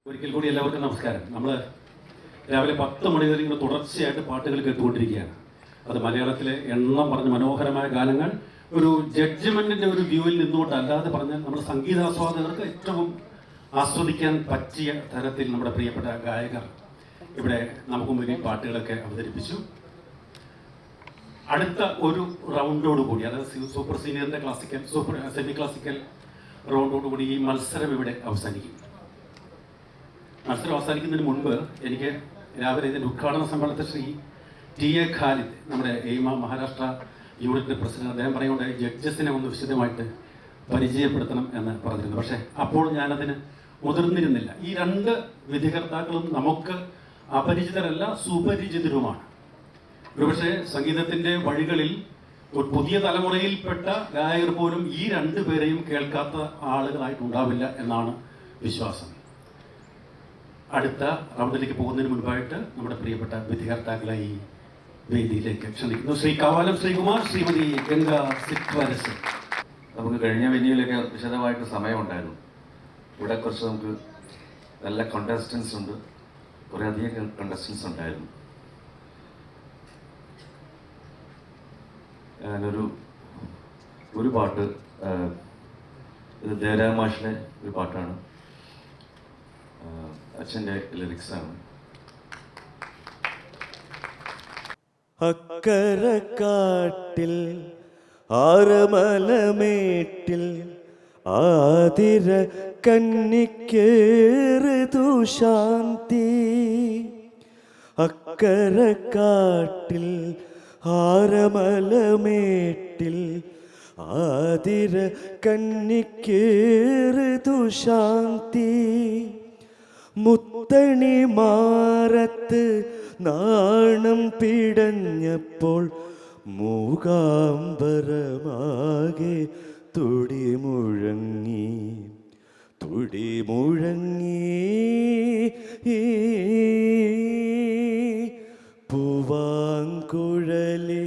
ഒരിക്കൽ കൂടി എല്ലാവർക്കും നമസ്കാരം. നമ്മൾ രാവിലെ 10 മണി വരെ ഇങ്ങനെ തുടർച്ചയായിട്ട് പാട്ടുകൾ കേട്ടുകൊണ്ടിരിക്കുകയാണ്. അത് മലയാളത്തിലെ എണ്ണം പറഞ്ഞ മനോഹരമായ ഗാനങ്ങൾ ഒരു ജഡ്ജ്മെൻറ്റിൻ്റെ ഒരു വ്യൂവിൽ നിന്നുകൊണ്ട് അല്ലാതെ പറഞ്ഞാൽ നമ്മുടെ സംഗീതാസ്വാദകർക്ക് ഏറ്റവും ആസ്വദിക്കാൻ പറ്റിയ തരത്തിൽ നമ്മുടെ പ്രിയപ്പെട്ട ഗായകർ ഇവിടെ നമുക്ക് മുന്നിൽ പാട്ടുകളൊക്കെ അവതരിപ്പിച്ചു. അടുത്ത ഒരു റൗണ്ടോടുകൂടി, അതായത് സൂപ്പർ സീനിയറിൻ്റെ സെമി ക്ലാസിക്കൽ റൗണ്ടോടുകൂടി ഈ മത്സരം ഇവിടെ അവസാനിക്കും. മത്സരം അവസാനിക്കുന്നതിന് മുൻപ് എനിക്ക് രാവിലെ ഇതിൻ്റെ ഉദ്ഘാടന സമ്മേളനത്തിൽ ശ്രീ ടി.എ. ഖാലിദ്, നമ്മുടെ എയിമ മഹാരാഷ്ട്ര യൂണിറ്റിൻ്റെ പ്രസിഡന്റ്, അദ്ദേഹം പറയുകയുണ്ടായി ജഡ്ജസിനെ ഒന്ന് വിശദമായിട്ട് പരിചയപ്പെടുത്തണം എന്ന് പറഞ്ഞിരുന്നു. പക്ഷേ അപ്പോൾ ഞാനതിന് മുതിർന്നിരുന്നില്ല. ഈ രണ്ട് വിധികർത്താക്കളും നമുക്ക് അപരിചിതരല്ല, സുപരിചിതരുമാണ്. ഒരുപക്ഷെ സംഗീതത്തിൻ്റെ വഴികളിൽ ഒരു പുതിയ തലമുറയിൽപ്പെട്ട ഗായകർ പോലും ഈ രണ്ടു പേരെയും കേൾക്കാത്ത ആളുകളായിട്ടുണ്ടാവില്ല എന്നാണ് വിശ്വാസം. അടുത്ത റൗണ്ടിലേക്ക് പോകുന്നതിന് മുൻപായിട്ട് നമ്മുടെ പ്രിയപ്പെട്ട വിധികർത്താക്കളെ ഈ വേദിയിലേക്ക് ക്ഷണിക്കുന്നു. ശ്രീ കാവാലം ശ്രീകുമാർ, ശ്രീമതി ഗംഗ സിറ്റ്വാരസ്. നമുക്ക് കഴിഞ്ഞ വെന്യൂലൊക്കെ വിശദമായിട്ട് സമയമുണ്ടായിരുന്നു. ഇവിടെ കുറച്ച് നമുക്ക് നല്ല കോണ്ടസ്റ്റൻസ് ഉണ്ട്, കുറേ അധികം കോണ്ടസ്റ്റൻസ് ഉണ്ടായിരുന്നു. ഞാനൊരു പാട്ട്, ഇത് ദേവരാമാഷിൻ്റെ ഒരു പാട്ടാണ്, അച്ഛൻ്റെ ലിറിക്സാണ്. അക്കരക്കാട്ടിൽ ആരമലമേട്ടിൽ ആതിര കന്നിക്കേറുതു ശാന്തി. അക്കരക്കാട്ടിൽ ആരമലമേട്ടിൽ ആതിര കന്നിക്കേറുതു ശാന്തി. മുത്തണി മാറത്ത് നാണം പിടഞ്ഞപ്പോൾ മൂകാംബരമാകെ തുടിമുഴങ്ങി പൂവാങ്കുഴലി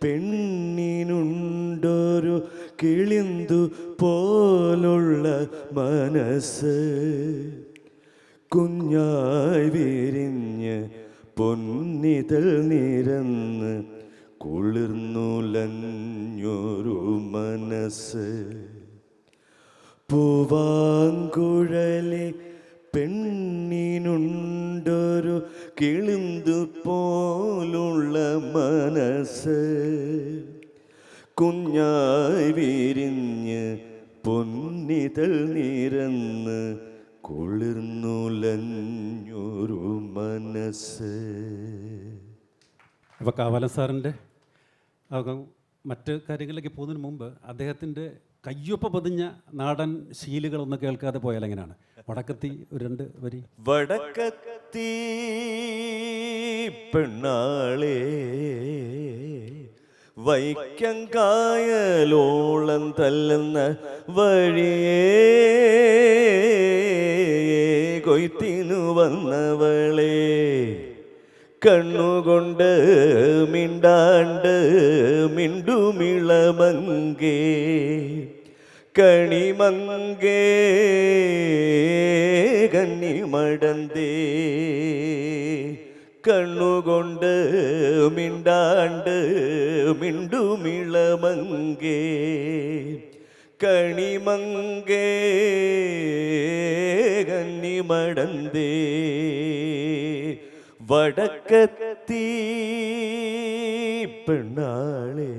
പെണ്ണിനുണ്ടൊരു കിളിന്തു പോലുള്ള മനസ്സ്. കുഞ്ഞായി വിരിഞ്ഞ് പൊന്നിതൾ നിരന്ന് കുളിർന്നുലഞ്ഞൊരു മനസ്സ്. പൂവാങ്കുഴലി പെണ്ണിനുണ്ടൊരു കിളിന്തു പോലുള്ള മനസ്സ്. കുഞ്ഞായി വിരിഞ്ഞ് പൊന്നിതൾ നിരന്ന് കുളിർന്നുലഞ്ഞൊരു മനസ്സ്. അപ്പോൾ കാവാലൻ സാറിൻ്റെ മറ്റ് കാര്യങ്ങളിലേക്ക് പോകുന്നതിന് മുമ്പ് അദ്ദേഹത്തിൻ്റെ കയ്യൊപ്പ പതിഞ്ഞ നാടൻ ശീലുകളൊന്നും കേൾക്കാതെ പോയാൽ എങ്ങനെയാണ്? വടക്കത്തി ഒരു 2 വരി. വടക്കത്തി പെണ്ണാളേ വൈക്കം കായലോളം തല്ലുന്ന വഴിയേ കൊയ്ത്തിനു വന്നവളെ കണ്ണുകൊണ്ട് മിണ്ടാണ്ട് മിണ്ടുമിളമങ്കേ കണിമങ്കേ കന്നിമടന്തേ. കണ്ണുകൊണ്ട് മിണ്ടാണ്ട് മിണ്ടുമിളമങ്കേ കണിമങ്കേ കന്നിമടന്തേ. വടക്കത്തി പെണ്ണാളേ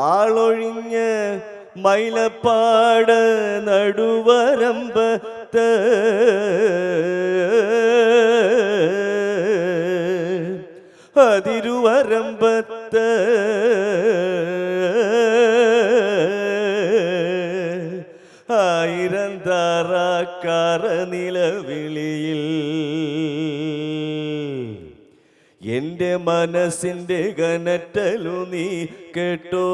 ആളൊഴിഞ്ഞ മൈലപ്പാട് നടുവരമ്പത്ത് അതിരുവരമ്പത്ത് ആയിരം താറാക്കാറ നിലവിളിയിൽ എൻ്റെ മനസ്സിൻ്റെ കനറ്റലു നീ കേട്ടോ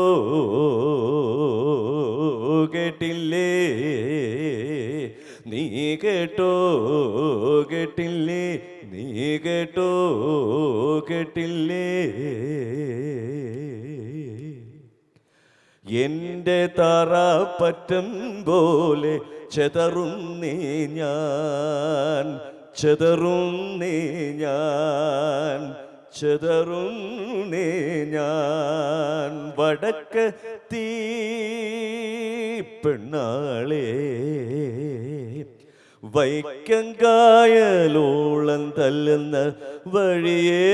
കേട്ടില്ലേ? നീ കേട്ടോ കേട്ടില്ലേ? നീ കേട്ടോ കേട്ടില്ലേ? എൻ്റെ താറാപ്പറ്റം പോലെ ചെതറുന്നേ ഞാൻ, ചെതറുന്നേ ഞാൻ, ചെതറുന്നേ ഞാൻ. വടക്കത്തീ പെണ്ണാളേ വൈക്കങ്കായലോളം തല്ലുന്ന വഴിയേ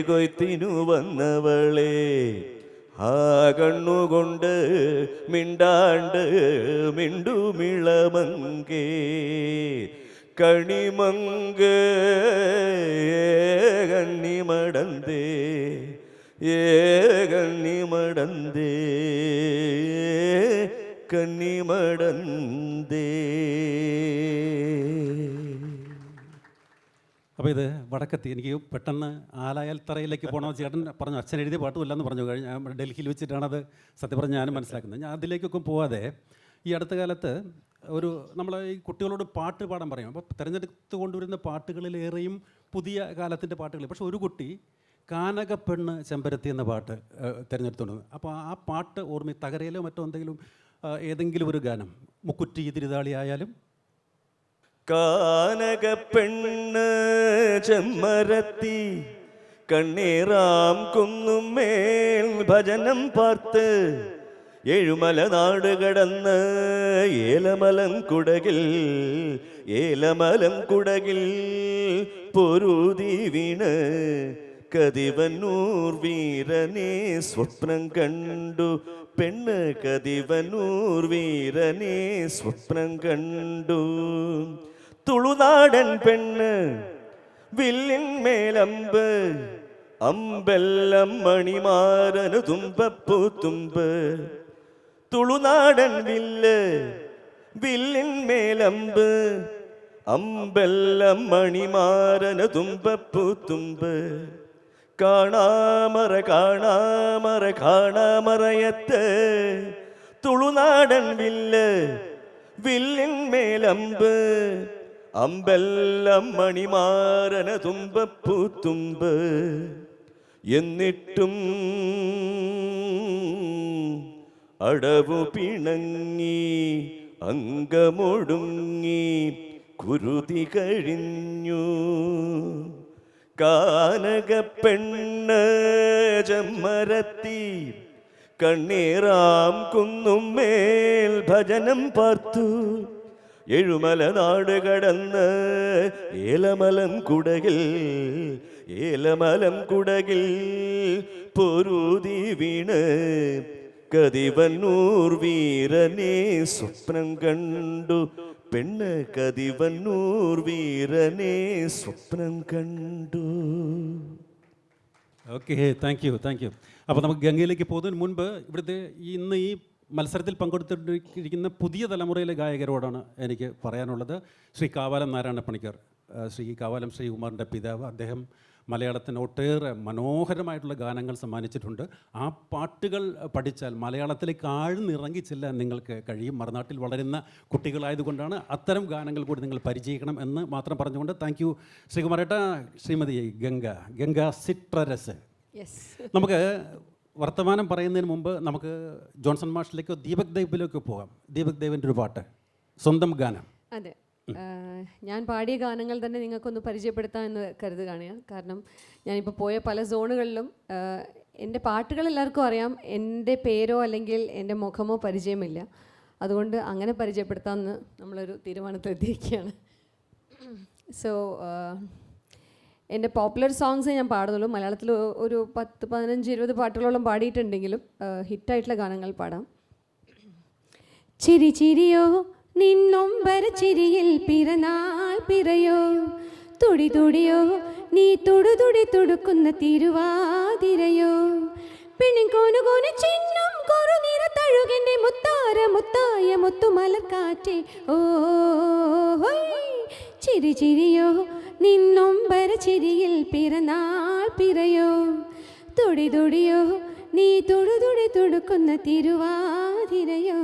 കൊയ്ത്തിനു വന്നവളെ, ആ കണ്ണുകൊണ്ട് മിണ്ടാണ്ട് മിണ്ടുമിളമങ്കേ കണിമങ്കേ കണ്ണിമടന്തേ ഏ കണ്ണിമടന്തേ കണ്ണിമടന്തേ. അപ്പോൾ ഇത് വടക്കത്തി എനിക്ക് പെട്ടെന്ന് ആലായൽ തറയിലേക്ക് പോകണമെന്ന് ചേട്ടൻ പറഞ്ഞു. അച്ഛൻ എഴുതിയ പാട്ടുമില്ലെന്ന് പറഞ്ഞു. ഡൽഹിയിൽ വെച്ചിട്ടാണത് സത്യം പറഞ്ഞ് ഞാനും മനസ്സിലാക്കുന്നത്. ഞാൻ അതിലേക്കൊക്കെ പോവാതെ ഈ അടുത്ത കാലത്ത് ഒരു നമ്മൾ ഈ കുട്ടികളോട് പാട്ട് പാടാൻ പറയും. അപ്പോൾ തിരഞ്ഞെടുത്ത് കൊണ്ടുവരുന്ന പാട്ടുകളിലേറെയും പുതിയ കാലത്തിൻ്റെ പാട്ടുകൾ. പക്ഷേ ഒരു കുട്ടി കാനകപ്പെണ്ണ് ചെമ്പരത്തി എന്ന പാട്ട് തിരഞ്ഞെടുത്തുകൊണ്ട്, അപ്പോൾ ആ പാട്ട് ഓർമ്മ തകരയിലോ മറ്റോ എന്തെങ്കിലും ഏതെങ്കിലും ഒരു ഗാനം, മുക്കുറ്റി തിരുതാളി ആയാലും. കാനകപ്പെണ്ണ് ചെമ്മരത്തി കണ്ണീറാം കുന്നുമേൽ ഭജനം പാർത്ത് ഏഴുമല നാട് കടന്ന് ഏലമലം കുടകിൽ, ഏലമലം കുടകിൽ പൊരുതി വീണ് കതിവന്നൂർ വീരനെ സ്വപ്നം കണ്ടു പെണ്ണ്, കതിവന്നൂർ വീരനെ സ്വപ്നം കണ്ടു. തുളുനാടൻ പെണ്ണ് വില്ലിന്മേലമ്പ്, അമ്പെല്ലാം മണിമാരനു തുമ്പപ്പൂത്തുമ്പ്. തുളുനാടൻ വില്ല് വില്ലിന്മേലമ്പ്, അമ്പെല്ലാം മണിമാരനു തുമ്പപ്പൂത്തുമ്പ്. കാണാമറ കാണാമറ കാണാമറയത്ത് തുളുനാടൻ വില്ല് വില്ലിന്മേലമ്പ്, അമ്പെല്ലാം മണിമാരന തുമ്പപ്പൂത്തുമ്പ്. എന്നിട്ടും അടവു പിണങ്ങി അങ്കമൊടുങ്ങി കുരുതി കഴിഞ്ഞു. കാനകപ്പെണ്ണ് ചെമ്മരത്തി കണ്ണീറാം കുന്നുമേൽ ഭജനം പാർത്തു ഏഴുമല നാട് കടന്ന് ഏലമലം കുടകിൽ, ഏലമലം കുടകിൽ പൊരുതി വീണ് കതിവന്നൂർ വീരനെ സ്വപ്നം കണ്ടു പെണ്ണ്, കതിവന്നൂർ വീരനെ സ്വപ്നം കണ്ടു. Okay, thank you, thank U. അപ്പോൾ നമുക്ക് ഗംഗയിലേക്ക് പോകുന്നതിന് മുൻപ് ഇവിടുത്തെ ഇന്ന് ഈ മത്സരത്തിൽ പങ്കെടുത്തിരിക്കുന്ന പുതിയ തലമുറയിലെ ഗായകരോടാണ് എനിക്ക് പറയാനുള്ളത്. ശ്രീ കാവാലം നാരായണ പണിക്കർ, ശ്രീ കാവാലം ശ്രീകുമാറിൻ്റെ പിതാവ്. അദ്ദേഹം മലയാളത്തിന് ഒട്ടേറെ മനോഹരമായിട്ടുള്ള ഗാനങ്ങൾ സമ്മാനിച്ചിട്ടുണ്ട്. ആ പാട്ടുകൾ പഠിച്ചാൽ മലയാളത്തിലേക്ക് ആഴ്ന്നിറങ്ങി ചെല്ലാൻ നിങ്ങൾക്ക് കഴിയും. മറുനാട്ടിൽ വളരുന്ന കുട്ടികളായതുകൊണ്ടാണ് അത്തരം ഗാനങ്ങൾ കൂടി നിങ്ങൾ പരിചയിക്കണം എന്ന് മാത്രം പറഞ്ഞുകൊണ്ട് താങ്ക് യു ശ്രീകുമാരേട്ട. ശ്രീമതി ഗംഗ സിട്രരസ്, നമുക്ക് വർത്തമാനം പറയുന്നതിന് മുമ്പ് നമുക്ക് ജോൺസൺ മാഷിലേക്കോ ദീപക് ദേവിലേക്കോ പോകാം. ദീപക് ദേവിൻ്റെ ഒരു പാട്ട്, സ്വന്തം ഗാനം. അതെ, ഞാൻ പാടിയ ഗാനങ്ങൾ തന്നെ നിങ്ങൾക്കൊന്ന് പരിചയപ്പെടുത്താമെന്ന് കരുതുകയാണ്. കാരണം ഞാനിപ്പോൾ പോയ പല സോണുകളിലും എൻ്റെ പാട്ടുകൾ എല്ലാവർക്കും അറിയാം, എൻ്റെ പേരോ അല്ലെങ്കിൽ എൻ്റെ മുഖമോ പരിചയമില്ല. അതുകൊണ്ട് അങ്ങനെ പരിചയപ്പെടുത്താമെന്ന് നമ്മളൊരു തീരുമാനത്തിലെത്തിയിരിക്കുകയാണ്. സോ എൻ്റെ പോപ്പുലർ സോങ്സ് ഞാൻ പാടുന്നുള്ളൂ. മലയാളത്തിൽ ഒരു 10, 15, 20 പാട്ടുകളോളം പാടിയിട്ടുണ്ടെങ്കിലും ഹിറ്റായിട്ടുള്ള ഗാനങ്ങൾ പാടാം. ചിരി ചിരിയോ നിന്നൊമ്പര ചിരിയിൽ പിറന്നാൾ പിറയോ, തുടി തുടിയോ നീ തുടുതുടി തുടുക്കുന്ന തിരുവാതിരയോ, പെണ്ണിൻകോനു കോന ചിഹ്നം കൊറു നിറ തഴുകന്റെ മുത്താര മുത്തായ മുത്തുമലർക്കാറ്റേ ഓ. ചിരി ചിരിയോ നിന്നൊമ്പര ചിരിയിൽ പിറന്നാൾ പിറയോ, തുടി തുടിയോ നീ തുടുതുടി തുടുക്കുന്ന തിരുവാതിരയോ.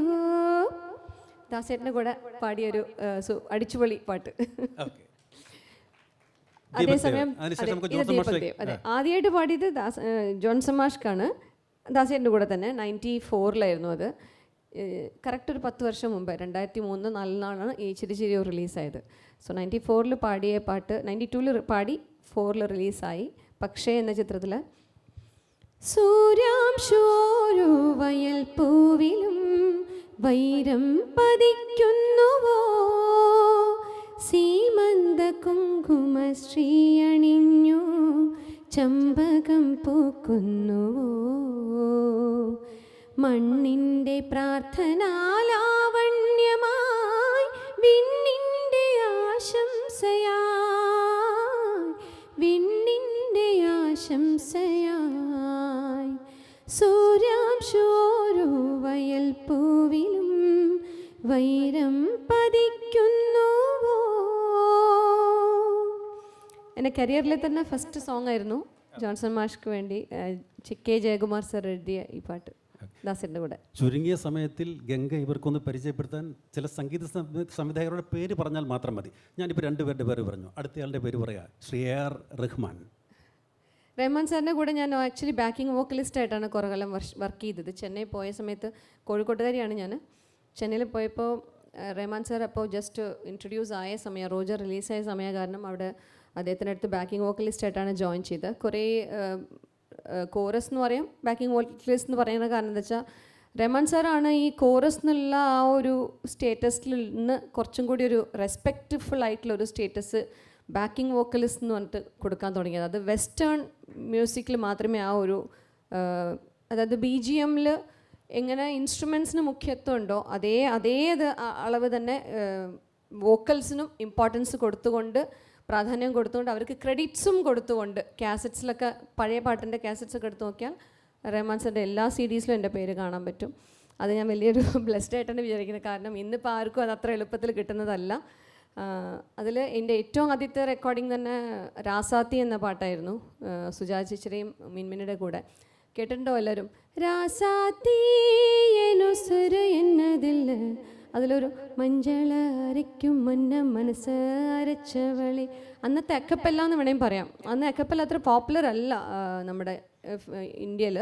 ദാസേട്ടൻ്റെ കൂടെ പാടിയൊരു അടിച്ചുപൊളി പാട്ട്. അതേസമയം അതെ, ആദ്യമായിട്ട് പാടിയത് ജോൺസൺ മാഷ്ക്കാണ്. ദാസേട്ടൻ്റെ കൂടെ തന്നെ 94-ലായിരുന്നു അത്. കറക്റ്റ് ഒരു 10 വർഷം മുമ്പ് 2003 4 ഈ ചിരി ചിരിയോ റിലീസായത്. സോ 94 പാടിയ പാട്ട് 92 പാടി 4 റിലീസായി. പക്ഷേ എന്ന ചിത്രത്തിൽ സൂര്യാംശോരു വയൽ പൂവിലും വൈരം പതിക്കുന്നുവോ, സീമന്ത കുങ്കുമശ്രീ അണിഞ്ഞു ചമ്പകം പൂക്കുന്നുവോ, മണ്ണിൻ്റെ പ്രാർത്ഥനാലാവണ്യമായി വിണ്ണിൻ്റെ ആശംസയായി, വിണ്ണിൻ്റെ ആശംസയായി, സൂര്യാംശോരു വയൽ പൂവിലും വൈരം പതിക്കുന്നുവോ. എൻ്റെ കരിയറിലെ തന്നെ ഫസ്റ്റ് സോങ് ആയിരുന്നു. ജോൺസൺ മാഷ്ക്ക് വേണ്ടി കെ ജയകുമാർ സർ എഴുതിയ ഈ പാട്ട് ദാസിൻ്റെ കൂടെ. ചുരുങ്ങിയ സമയത്തിൽ ഗംഗ ഇവർക്കൊന്ന് പരിചയപ്പെടുത്താൻ ചില സംഗീത സംവിധായകരുടെ പേര് പറഞ്ഞാൽ മാത്രം മതി. ഞാനിപ്പോൾ 2 പേരുടെ പേര് പറഞ്ഞു, അടുത്തയാളുടെ പേര് പറയാം. ശ്രീ AR റഹ്മാൻ. റഹ്മാൻ സാറിൻ്റെ കൂടെ ഞാൻ ആക്ച്വലി ബാക്കിംഗ് വോക്കലിസ്റ്റായിട്ടാണ് കുറേ കാലം വർക്ക് ചെയ്തത്. ചെന്നൈ പോയ സമയത്ത്, കോഴിക്കോട്ടുകാരിയാണ് ഞാൻ. ചെന്നൈയിൽ പോയപ്പോൾ റഹ്മാൻ സാർ അപ്പോൾ ജസ്റ്റ് ഇൻട്രൊഡ്യൂസ് ആയ സമയം, റോജർ റിലീസായ സമയം കാരണം അവിടെ അദ്ദേഹത്തിൻ്റെ അടുത്ത് ബാക്കിംഗ് വോക്കലിസ്റ്റായിട്ടാണ് ജോയിൻ ചെയ്തത്. കുറേ കോറസ് എന്ന് പറയും, ബാക്കിംഗ് വോക്കലിസ്റ്റ് എന്ന് പറയുന്ന കാരണം എന്താ വെച്ചാൽ റഹ്മാൻ സാറാണ് ഈ കോറസ് എന്നുള്ള ആ ഒരു സ്റ്റേറ്റസിൽ നിന്ന് കുറച്ചും കൂടി ഒരു റെസ്പെക്റ്റ്ഫുൾ ആയിട്ടുള്ള ഒരു സ്റ്റേറ്റസ് ബാക്കിംഗ് വോക്കലിസ്റ്റ് എന്ന് പറഞ്ഞിട്ട് കൊടുക്കാൻ തുടങ്ങിയത്. അത് വെസ്റ്റേൺ മ്യൂസിക്കിൽ മാത്രമേ ആ ഒരു അതായത് BGMൽ എങ്ങനെ ഇൻസ്ട്രുമെൻസിന് മുഖ്യത്വം ഉണ്ടോ അതേ അളവ് തന്നെ വോക്കൽസിനും ഇമ്പോർട്ടൻസ് കൊടുത്തുകൊണ്ട്, പ്രാധാന്യം കൊടുത്തുകൊണ്ട്, അവർക്ക് ക്രെഡിറ്റ്സും കൊടുത്തുകൊണ്ട്, കാസറ്റ്സിലൊക്കെ പഴയ പാട്ടിൻ്റെ കാസറ്റ്സൊക്കെ എടുത്ത് നോക്കിയാൽ റഹ്മാൻ സാറിൻ്റെ എല്ലാ CDസിലും എൻ്റെ പേര് കാണാൻ പറ്റും. അത് ഞാൻ വലിയൊരു ബ്ലെസ്ഡ് ആയിട്ടാണ് വിചാരിക്കുന്നത്. കാരണം ഇന്നിപ്പോൾ ആർക്കും അത് അത്ര എളുപ്പത്തിൽ കിട്ടുന്നതല്ല. അതിൽ എൻ്റെ ഏറ്റവും ആദ്യത്തെ റെക്കോർഡിങ് തന്നെ രാസാത്തി എന്ന പാട്ടായിരുന്നു, സുജാത ചേച്ചിയുടെയും മിൻമിനിയുടെ കൂടെ. കേട്ടിട്ടുണ്ടോ എല്ലാവരും? രാസാത്തി എനുസുര് എന്നതില്ല, അതിലൊരു മഞ്ചള അരയ്ക്കും മുന്ന മനസ്സ് അരച്ചവളി. അന്നത്തെ അക്കപ്പല്ല എന്ന് വേണമെങ്കിൽ പറയാം. അന്ന് അക്കപ്പല്ല അത്ര പോപ്പുലർ അല്ല നമ്മുടെ ഇന്ത്യയിൽ,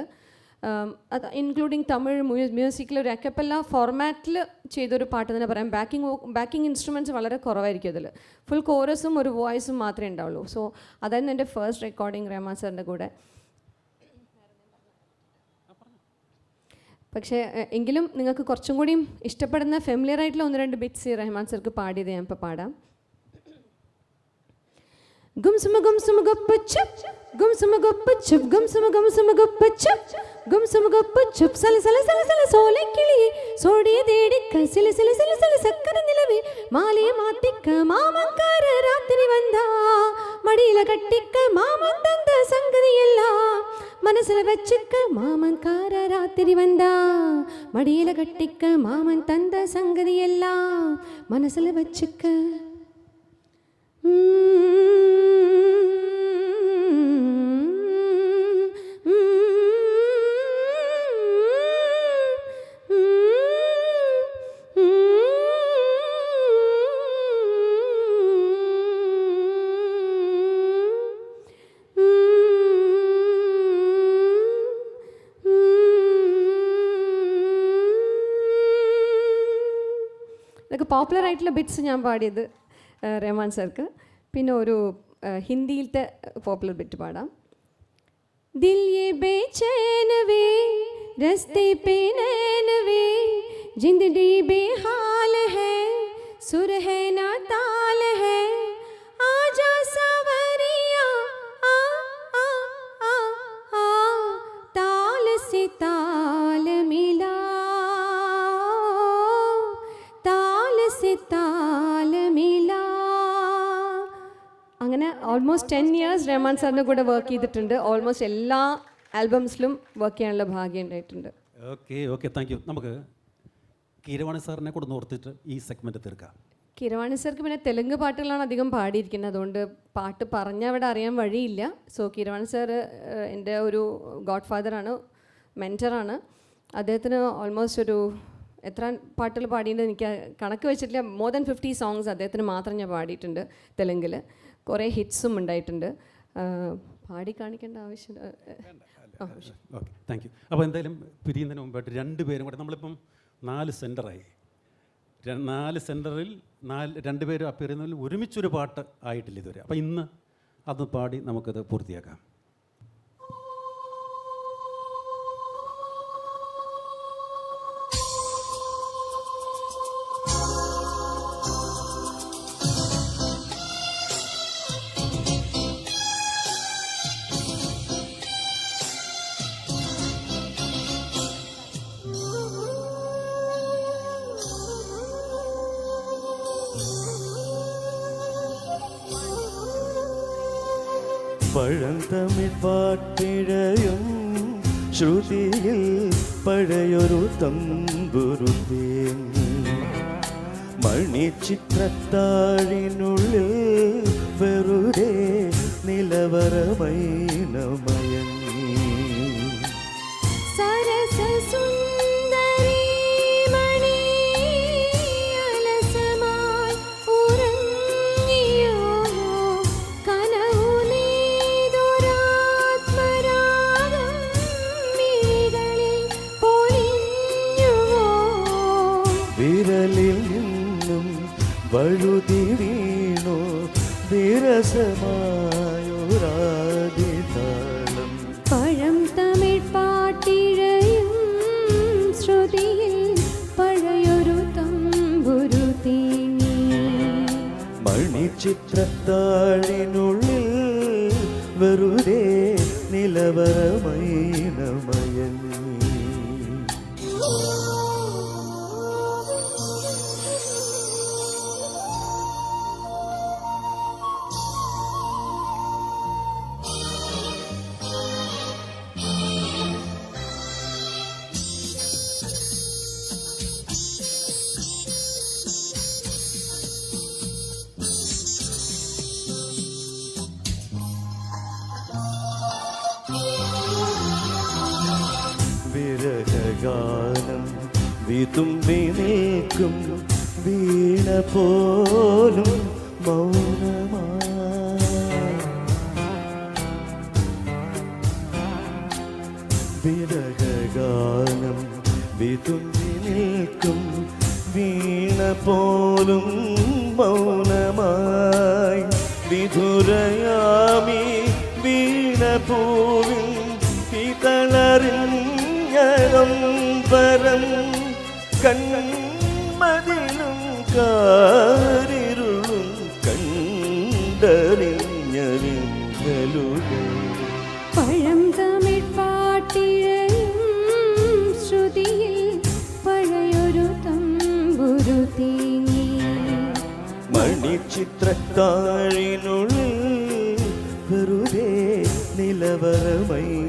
ഇൻക്ലൂഡിങ് തമിഴ് മ്യൂസിക്കിൽ ഒരു അക്കപ്പല്ല ഫോർമാറ്റിൽ ചെയ്തൊരു പാട്ട് തന്നെ പറയാം. ബാക്കിംഗ് ഇൻസ്ട്രുമെൻറ്റ്സ് വളരെ കുറവായിരിക്കും അതിൽ. ഫുൾ കോറസും ഒരു വോയിസും മാത്രമേ ഉണ്ടാവുള്ളൂ. സോ അതായിരുന്നു എൻ്റെ ഫസ്റ്റ് റെക്കോർഡിങ് റഹ്മാൻ സാറിൻ്റെ കൂടെ. പക്ഷേ എങ്കിലും നിങ്ങൾക്ക് കുറച്ചും കൂടിയും ഇഷ്ടപ്പെടുന്ന ഫെമിലിയർ ആയിട്ടുള്ള 1-2 ബിറ്റ്സ് റഹ്മാൻ സാർക്ക് പാടിയത് ഞാൻ ഇപ്പോൾ പാടാം. ഗുംസുമ ഗുംസുമ ഗപ്പച്ചുപ് ഗുംസുമ ഗപ്പച്ചുപ് ഗുംസുമ ഗുംസുമ ഗപ്പച്ചുപ് ഗുംസുമ ഗപ്പച്ചുപ് സല സല സല സല സോലെ കിളിയെ സോടിയ തേടിക്ക സില സില സില സില സക്കര നിലവേ മാലിയ മാത്തിക്ക മാമൻകാര രാത്രി വന്നാ മടിയില കട്ടിക്ക മാമൻ തந்த സംഗതിയെല്ലാം മനസ്സിൽ വச்சுக்க മാമൻകാര രാത്രി വന്നാ മടിയില കട്ടിക്ക മാമൻ തந்த സംഗതിയെല്ലാം മനസ്സിൽ വச்சுக்க. ഇതൊക്കെ പോപ്പുലർ ആയിട്ടുള്ള ബിറ്റ്സ് ഞാൻ പാടിയത് റഹ്മാൻ സാർക്ക്. പിന്നെ ഒരു ഹിന്ദിയിലത്തെ പോപ്പുലർ ബിറ്റ് പാടാം. ദിൽ യേ ബേചൈൻ വേ രസ്തേ പേ നൈൻ വേ ജിന്ദഗി ബേഹാൽ ഹൈ സുർ ഹൈ നാ താൽ ഹൈ ആജാ സവരിയാ ആ ആ ആ ആ താൽ സേ താൽ മിലാ താൽ സേ താൽ മിലാ. അങ്ങനെ ഓൾമോസ്റ്റ് 10 years റഹ്മാൻ സാറിൻ്റെ കൂടെ വർക്ക് ചെയ്തിട്ടുണ്ട്. ഓൾമോസ്റ്റ് എല്ലാ ആൽബംസിലും വർക്ക് ചെയ്യാനുള്ള ഭാഗ്യം ഉണ്ടായിട്ടുണ്ട്. Okay thank you. നമുക്ക് കീരവാണി സാറിനെ കൂടെ ഓർത്തിട്ട് ഈ സെഗ്മെൻറ്റ് തീർക്കാം. കീരവാണി സാർക്ക് പിന്നെ തെലുങ്ക് പാട്ടുകളാണ് അധികം പാടിയിരിക്കുന്നത്, അതുകൊണ്ട് പാട്ട് പറഞ്ഞാൽ അവിടെ അറിയാൻ വഴിയില്ല. സോ കീരവാണി സാർ എൻ്റെ ഒരു ഗോഡ് ഫാദറാണ്, മെൻറ്ററാണ്. അദ്ദേഹത്തിന് ഓൾമോസ്റ്റ് ഒരു എത്ര പാട്ടുകൾ പാടിയിട്ട് എനിക്ക് കണക്ക് വെച്ചിട്ടില്ല. മോർ ദാൻ 50 songs അദ്ദേഹത്തിന് മാത്രം ഞാൻ പാടിയിട്ടുണ്ട് തെലുങ്കിൽ. കുറേ ഹിറ്റ്സും ഉണ്ടായിട്ടുണ്ട്. പാടി കാണിക്കേണ്ട ആവശ്യം. Okay thank you. അപ്പോൾ എന്തായാലും പിരിയുന്നതിന് മുമ്പായിട്ട് 2 പേരും കൂടെ, നമ്മളിപ്പം 4 സെൻറ്ററായി. 4 സെൻറ്ററിൽ 2 പേരും അപ്പിയർ ചെയ്യുന്നതിൽ ഒരുമിച്ചൊരു പാട്ട് ആയിട്ടില്ല ഇതുവരെ. അപ്പോൾ ഇന്ന് അത് പാടി നമുക്കത് പൂർത്തിയാക്കാം. പഴന്തമിഴ് പാട്ടിഴയും ശ്രുതിയിൽ പഴയൊരു തമ്പുരു തേങ്ങി മണിച്ചിത്രത്താഴിനുള്ളിൽ വെറുതെ നിലവറമൈനമയങ്ങി വിരലിൽ നിന്നും വഴുതി വീണു വിരസമായൊരാദിതാളം. പഴം തമിഴ് പാട്ടിഴയും ശ്രുതിയിൽ പഴയൊരു തമ്പുരു തേങ്ങി മണിച്ചിത്രത്താഴിനുള്ളിൽ വെറുതെ നിലവറമൈനമയങ്ങി. വിരഹഗാനം വിതുമ്പി നിൽക്കും വീണ പോലും മൗനമായി. വിരഹഗാനം വിതുമ്പി നിൽക്കും വീണ പോലും മൗനമായി. വിധുരയാമി വീണ പൂവിൻ ിഞ്ഞകമ്പരം കൺമതിലും കാരിരുളും കണ്ടറിഞ്ഞറിഞ്ഞലുകൾ. പഴം തമിഴ് പാട്ടിഴയും ശ്രുതിയിൽ പഴയൊരു തമ്പുരു തേങ്ങി മണിച്ചിത്രത്താഴിനുള്ളിൽ വെറുതെ നിലവറമൈനമയങ്ങി.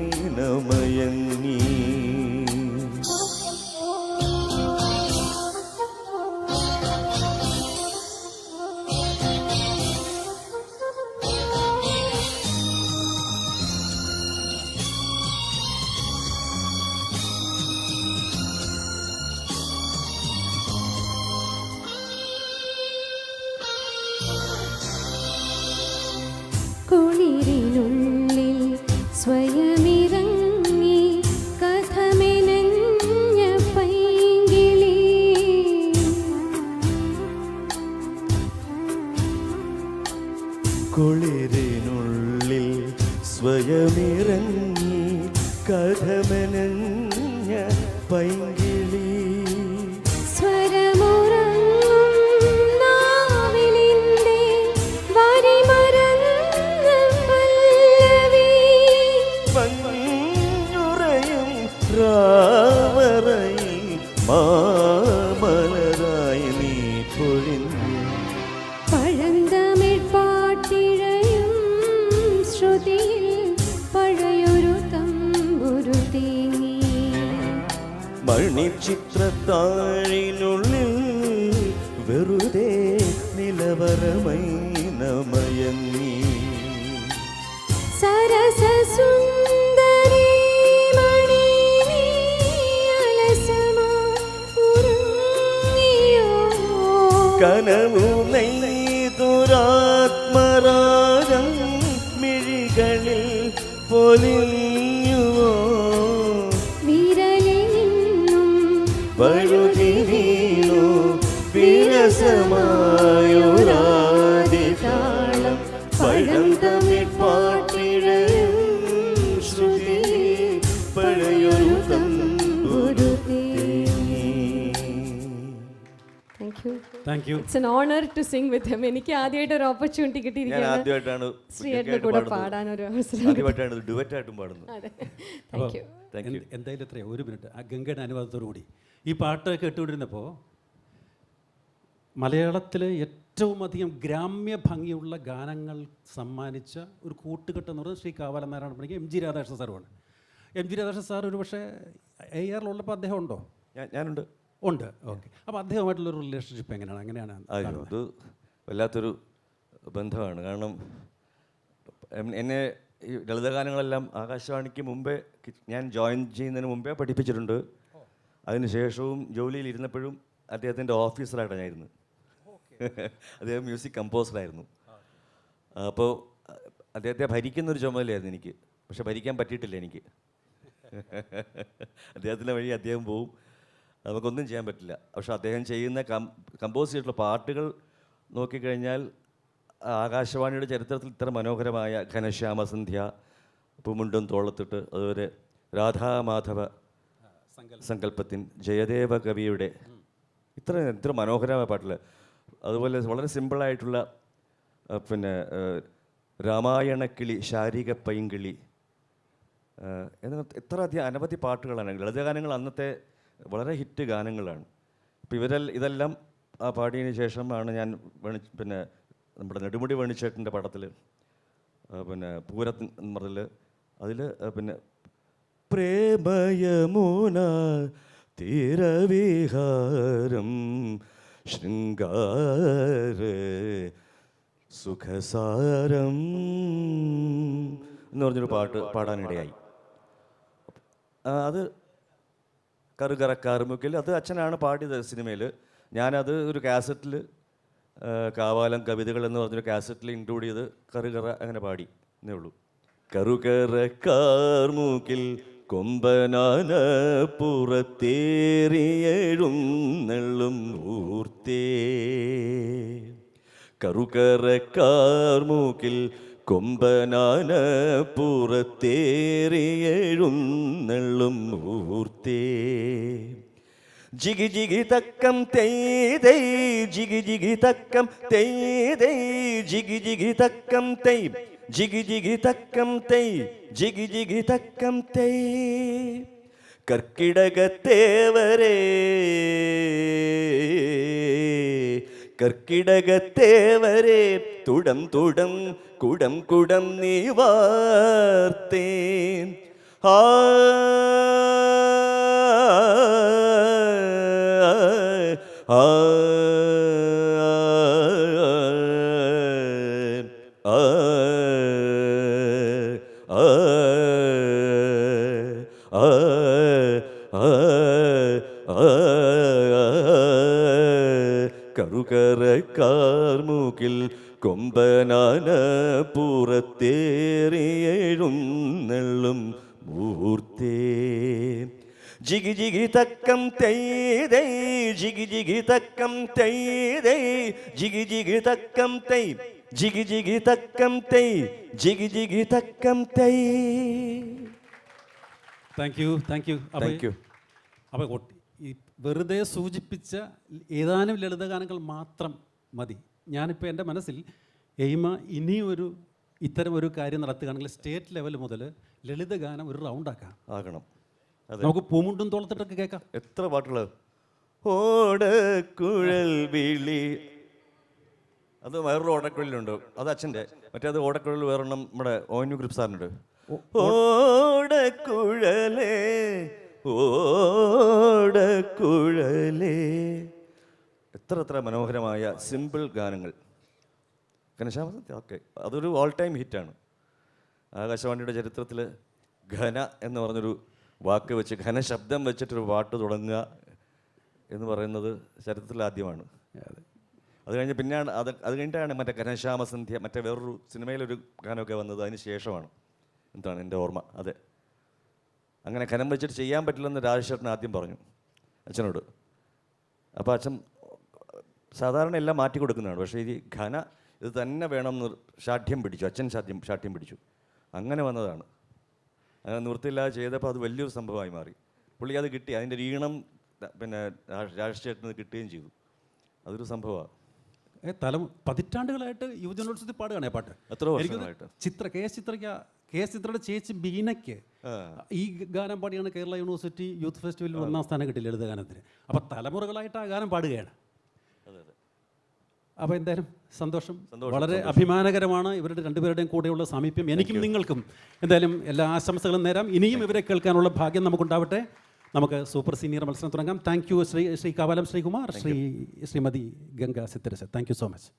കുളിരിനുള്ളിൽ സ്വയമിറങ്ങി കഥമെനഞ്ഞ പൈങ്കിളി കുളിരിനുള്ളിൽ സ്വയമിറങ്ങി കഥമെനഞ്ഞ പൈങ്കിളി രാമറയിൽ മാമലരായി നീ പൊഴിഞ്ഞു. പഴന്തമിഴ് പാട്ടിഴയും ശ്രുതിയിൽ പഴയൊരു തമ്പുരു തേങ്ങി മണിച്ചിത്രത്താഴിനുള്ളിൽ വെറുതെ നിലവറമൈനമയങ്ങി. സരസസുന്ദരി കനവു നെയ്തുരാത്മരാഗം മിഴികളിൽ പൊലിഞ്ഞുവോ. വിരലിൽ നിന്നും വഴുതി മായുരാതിതാളം പഴന്തമിഴ് പാട്ടിഴയും ശ്രുതി പഴയൊരു തമ്പുരു തേങ്ങി. Thank you. Thank you. It's an honour to sing with him. എനിക്ക് ആദ്യമായിട്ട് ഒരു ഓപ്പർച്യൂണിറ്റി ഞാൻ കിട്ടിയിരിക്കുകയാണ് ആദ്യമായിട്ടാണ് ശ്രീയേട്ടൻ്റെ കൂടെ പാടാനൊരു അവസരം. ആദ്യമായിട്ടാണ് ഡുവറ്റായിട്ടും പാടുന്നത്. അതെ, താങ്ക് യു. എന്തായാലും എത്രയാ, ഒരു മിനിറ്റ് ആ ഗംഗയുടെ അനുവാദത്തോടു കൂടി ഈ പാട്ട് കേട്ടുകൊണ്ടിരുന്നപ്പോൾ മലയാളത്തിലെ ഏറ്റവും അധികം ഗ്രാമ്യ ഭംഗിയുള്ള ഗാനങ്ങൾ സമ്മാനിച്ച ഒരു കൂട്ടുകെട്ട് എന്ന് പറയുന്നത് ശ്രീ കാവാലം നാരായണ പണിക്കർ, എം ജി രാധാകൃഷ്ണ സാറുമാണ്. എം ജി രാധാകൃഷ്ണ സാർ ഒരു പക്ഷേ AR-ലുള്ളപ്പോൾ അദ്ദേഹം ഉണ്ടോ? ഞാനുണ്ട്. ഉണ്ട്. ഓക്കെ. അപ്പോൾ അദ്ദേഹമായിട്ടുള്ളൊരു റിലേഷൻഷിപ്പ് അങ്ങനെയാണ് അയ്യോ, അത് വല്ലാത്തൊരു ബന്ധമാണ്. കാരണം എന്നെ ഈ ലളിതഗാനങ്ങളെല്ലാം ആകാശവാണിക്ക് മുമ്പേ ഞാൻ ജോയിൻ ചെയ്യുന്നതിന് മുമ്പേ പഠിപ്പിച്ചിട്ടുണ്ട്. അതിനുശേഷവും ജോലിയിൽ ഇരുന്നപ്പോഴും അദ്ദേഹത്തിൻ്റെ ഓഫീസറായിട്ടാണ് ഞാൻ ഇരുന്നത്. അദ്ദേഹം മ്യൂസിക് കമ്പോസറായിരുന്നു. അപ്പോൾ അദ്ദേഹത്തെ ഭരിക്കുന്നൊരു ചുമതലയായിരുന്നു എനിക്ക്. പക്ഷെ ഭരിക്കാൻ പറ്റിയിട്ടില്ല എനിക്ക്. അദ്ദേഹത്തിൻ്റെ വഴി അദ്ദേഹം പോവും, നമുക്കൊന്നും ചെയ്യാൻ പറ്റില്ല. പക്ഷെ അദ്ദേഹം ചെയ്യുന്ന കമ്പോസ് ചെയ്തിട്ടുള്ള പാട്ടുകൾ നോക്കിക്കഴിഞ്ഞാൽ ആകാശവാണിയുടെ ചരിത്രത്തിൽ ഇത്ര മനോഹരമായ ഘനശ്യാമസന്ധ്യ, പൂമുണ്ടും തോളത്തിട്ട്, അതുപോലെ രാധാമാധവ സങ്കല്പത്തിൻ, ജയദേവ കവിയുടെ ഇത്ര മനോഹരമായ പാട്ടിൽ, അതുപോലെ വളരെ സിമ്പിളായിട്ടുള്ള പിന്നെ രാമായണക്കിളി, ശാരിക പൈങ്കിളി, എന്ന എത്ര അധികം അനവധി പാട്ടുകളാണ്. ലളിതഗാനങ്ങൾ അന്നത്തെ വളരെ ഹിറ്റ് ഗാനങ്ങളാണ്. അപ്പോൾ ഇതെല്ലാം പാടിയതിന് ശേഷമാണ് ഞാൻ പിന്നെ നമ്മുടെ നെടുമുടി വേണിച്ചേട്ടൻ്റെ പടത്തിൽ പിന്നെ പൂരത്തിൻ മുതൽ അതിൽ പിന്നെ പ്രേമയമുന തീരവിഹാരം ശൃംഗാര സുഖസാരം എന്ന് പറഞ്ഞൊരു പാട്ട് പാടാനിടയായി. അത് കറുകറക്കാറുമുക്കിൽ അത് അച്ഛനാണ് പാടിയത് സിനിമയിൽ. ഞാനത് ഒരു കാസറ്റിൽ കാവാലം കവിതകൾ എന്ന് പറഞ്ഞൊരു കാസറ്റിൽ ഇൻക്ലൂഡ് ചെയ്ത് കറുകറ അങ്ങനെ പാടി എന്നേ ഉള്ളൂ. കറുകറക്കാർമൂക്കിൽ കൊമ്പനാന പുറത്തേറിയെഴുന്നള്ളും ഊർത്തേ, കറുകറക്കാർമൂക്കിൽ കൊമ്പനാന പുറത്തേറിയെഴുന്നള്ളും ഊർത്തേ, ജിഗി ജിഗി തക്കം തെയ്തൈ ജിഗി ജിഗി തക്കം തെയ്തൈ ജിഗി ജിഗി തക്കം തെയ് ജിഗി ജിഗി തക്കം തെയ് ജിഗി ജിഗി തക്കം തെയ്, കർക്കിടകത്തേവരേ കർക്കിടകത്തേവരേ തുടം തുടം കുടം കുടം നീ വാർത്തേ, ആ ആ കറുകറക്കാർമൂക്കിൽ കൊമ്പനാന പുറത്തേറിയെഴുന്നള്ളും മൂർത്തേ, ജിഗി ജിഗി തക്കം തെയ്തൈ ജിഗി ജിഗി തക്കം തെയ്തൈ ജിഗി ജിഗി തക്കം തെയ് ജിഗി ജിഗി തക്കം തെയ് ജിഗി ജിഗി തക്കം തെയ്. Thank you. Thank U. അപ്പോൾ ഈ വെറുതെ സൂചിപ്പിച്ച ഏതാനും ലളിതഗാനങ്ങൾ മാത്രം മതി. ഞാനിപ്പോൾ എൻ്റെ മനസ്സിൽ എയിമ ഇനിയൊരു ഇത്തരം ഒരു കാര്യം നടത്തുകയാണെങ്കിൽ സ്റ്റേറ്റ് ലെവൽ മുതൽ ലളിതഗാനം ഒരു റൗണ്ടാക്കാം ആകണം. നമുക്ക് പൂമുണ്ടും തോളത്തിട്ടൊക്കെ കേൾക്കാം. എത്ര പാട്ടുകൾ. ഓടക്കുഴൽ വിളി, അത് വേറൊരു ഓടക്കുഴലുണ്ട്, അത് അച്ഛൻ്റെ. മറ്റേത് ഓടക്കുഴൽ വേറൊരെണ്ണം നമ്മുടെ ONV ഗ്രൂപ്പ് സാറിനുണ്ട്. ഓടക്കുഴലേ ഓടക്കുഴലേ, എത്ര മനോഹരമായ സിമ്പിൾ ഗാനങ്ങൾ. ഘനശ്യാമസന്ധ്യ ഓക്കെ, അതൊരു ഓൾ ടൈം ഹിറ്റാണ്. ആകാശവാണിയുടെ ചരിത്രത്തിൽ ഘന എന്ന് പറഞ്ഞൊരു വാക്ക് വെച്ച്, ഘനശബ്ദം വെച്ചിട്ടൊരു പാട്ട് തുടങ്ങുക എന്ന് പറയുന്നത് ചരിത്രത്തിൽ ആദ്യമാണ്. അത് കഴിഞ്ഞ് പിന്നെയാണ് അത് കഴിഞ്ഞിട്ടാണ് മറ്റേ ഘനശ്യാമസന്ധ്യ, മറ്റേ വേറൊരു സിനിമയിലൊരു ഗാനമൊക്കെ വന്നത് അതിന് ശേഷമാണ്. എന്താണ് എൻ്റെ ഓർമ്മ. അതെ, അങ്ങനെ ഘനം വെച്ചിട്ട് ചെയ്യാൻ പറ്റില്ലെന്ന് രാജേഷേട്ടൻ ആദ്യം പറഞ്ഞു അച്ഛനോട്. അപ്പോൾ അച്ഛൻ സാധാരണ എല്ലാം മാറ്റി കൊടുക്കുന്നതാണ്. പക്ഷേ ഈ ഘന ഇത് തന്നെ വേണം ശാഠ്യം പിടിച്ചു, അച്ഛൻ ശാഠ്യം പിടിച്ചു, അങ്ങനെ വന്നതാണ്. അങ്ങനെ നിവൃത്തിയില്ലാതെ ചെയ്തപ്പോൾ അത് വലിയൊരു സംഭവമായി മാറി. പുള്ളി അത് കിട്ടി, അതിൻ്റെ ഈണം പിന്നെ രാഷ്ട്രീയത്തിന് കിട്ടുകയും ചെയ്തു. അതൊരു സംഭവമാണ്. പതിറ്റാണ്ടുകളായിട്ട് യുവജനോത്സവത്തിൽ പാടുകയാണ് പാട്ട്. എത്ര വർഷമായിട്ട്? കെ എസ് ചിത്രയുടെ ചേച്ചി ബീനയ്ക്ക് ഈ ഗാനം പാടിയാണ് കേരള യൂണിവേഴ്സിറ്റി യൂത്ത് ഫെസ്റ്റിവലിൽ 1ാം സ്ഥാനം കിട്ടി ലളിതഗാനത്തിന്. അപ്പോൾ തലമുറകളായിട്ട് ആ ഗാനം പാടുകയാണ്. അപ്പോൾ എന്തായാലും സന്തോഷം, വളരെ അഭിമാനകരമാണ് ഇവരുടെ രണ്ടുപേരുടെയും കൂടെയുള്ള സാമീപ്യം. എനിക്കും നിങ്ങൾക്കും എന്തായാലും എല്ലാ ആശംസകളും നേരാം. ഇനിയും ഇവരെ കേൾക്കാനുള്ള ഭാഗ്യം നമുക്കുണ്ടാവട്ടെ. നമുക്ക് സൂപ്പർ സീനിയർ മത്സരം തുടങ്ങാം. Thank you Shri Kavalam Sreekumar, Shrimati Ganga Sitharas. Thank you so much.